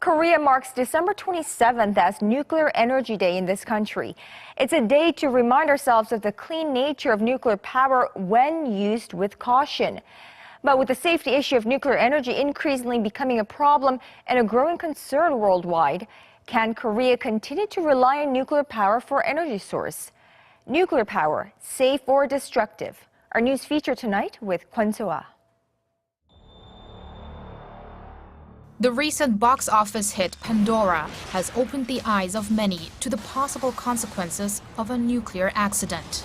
Korea marks December 27th as Nuclear Energy Day in this country. It's a day to remind ourselves of the clean nature of nuclear power when used with caution. But with the safety issue of nuclear energy increasingly becoming a problem and a growing concern worldwide, can Korea continue to rely on nuclear power for energy source? Nuclear power, safe or destructive? Our news feature tonight with Kwon Soa. The recent box office hit Pandora has opened the eyes of many to the possible consequences of a nuclear accident.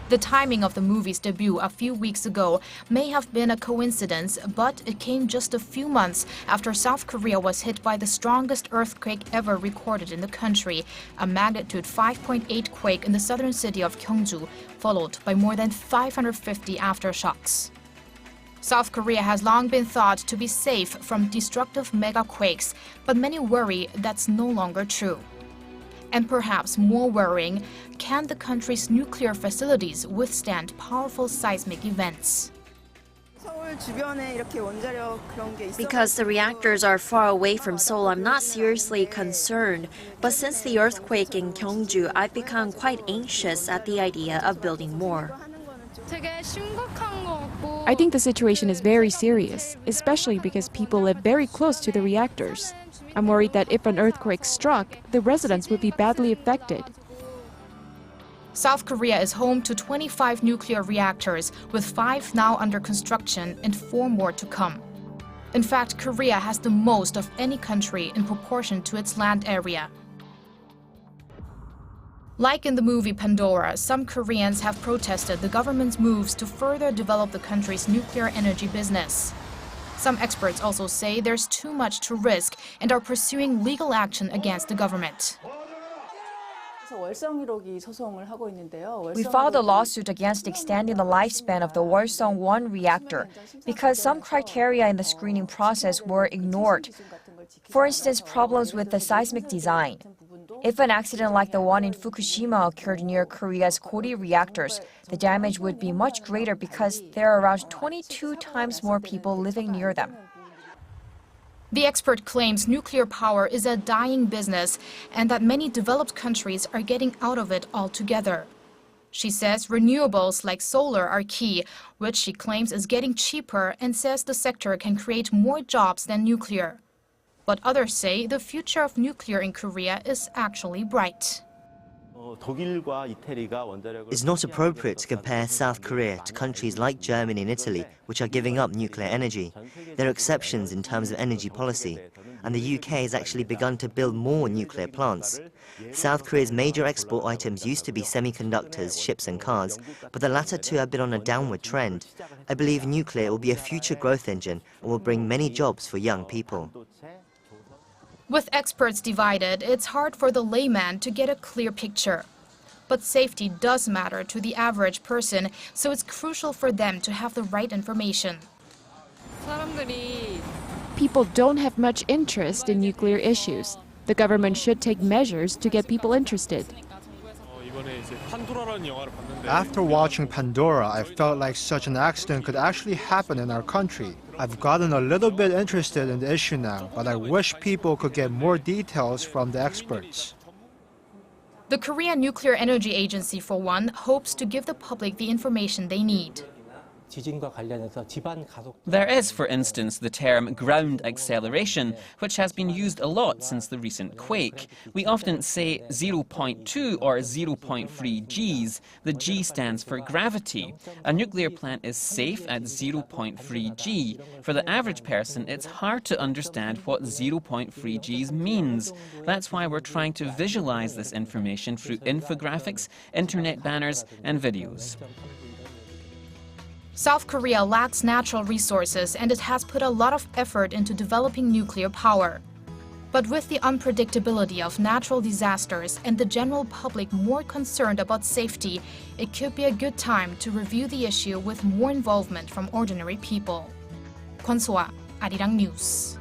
The timing of the movie's debut a few weeks ago may have been a coincidence, but it came just a few months after South Korea was hit by the strongest earthquake ever recorded in the country, a magnitude 5.8 quake in the southern city of Gyeongju, followed by more than 550 aftershocks. South Korea has long been thought to be safe from destructive megaquakes, but many worry that's no longer true. And perhaps more worrying, can the country's nuclear facilities withstand powerful seismic events? Because the reactors are far away from Seoul, I'm not seriously concerned. But since the earthquake in Gyeongju, I've become quite anxious at the idea of building more. I think the situation is very serious, especially because people live very close to the reactors. I'm worried that if an earthquake struck, the residents would be badly affected. South Korea is home to 25 nuclear reactors, with 5 now under construction and 4 more to come. In fact, Korea has the most of any country in proportion to its land area. Like in the movie Pandora, some Koreans have protested the government's moves to further develop the country's nuclear energy business. Some experts also say there's too much to risk and are pursuing legal action against the government. We filed a lawsuit against extending the lifespan of the Walsong 1 reactor because some criteria in the screening process were ignored. For instance, problems with the seismic design. If an accident like the one in Fukushima occurred near Korea's Kori reactors, the damage would be much greater because there are around 22 times more people living near them. The expert claims nuclear power is a dying business and that many developed countries are getting out of it altogether. She says renewables like solar are key, which she claims is getting cheaper, and says the sector can create more jobs than nuclear. But others say the future of nuclear in Korea is actually bright. It's not appropriate to compare South Korea to countries like Germany and Italy, which are giving up nuclear energy. There are exceptions in terms of energy policy, and the UK has actually begun to build more nuclear plants. South Korea's major export items used to be semiconductors, ships and cars, but the latter two have been on a downward trend. I believe nuclear will be a future growth engine and will bring many jobs for young people. With experts divided, it's hard for the layman to get a clear picture. But safety does matter to the average person, so it's crucial for them to have the right information. People don't have much interest in nuclear issues. The government should take measures to get people interested. After watching Pandora, I felt like such an accident could actually happen in our country. I've gotten a little bit interested in the issue now, but I wish people could get more details from the experts. The Korean Nuclear Energy Agency, for one, hopes to give the public the information they need. There is, for instance, the term ground acceleration, which has been used a lot since the recent quake. We often say 0.2 or 0.3 Gs. The G stands for gravity. A nuclear plant is safe at 0.3 G. For the average person, it's hard to understand what 0.3 Gs means. That's why we're trying to visualize this information through infographics, internet banners, and videos. South Korea lacks natural resources, and it has put a lot of effort into developing nuclear power. But with the unpredictability of natural disasters and the general public more concerned about safety, it could be a good time to review the issue with more involvement from ordinary people. Kwon Soa, Arirang News.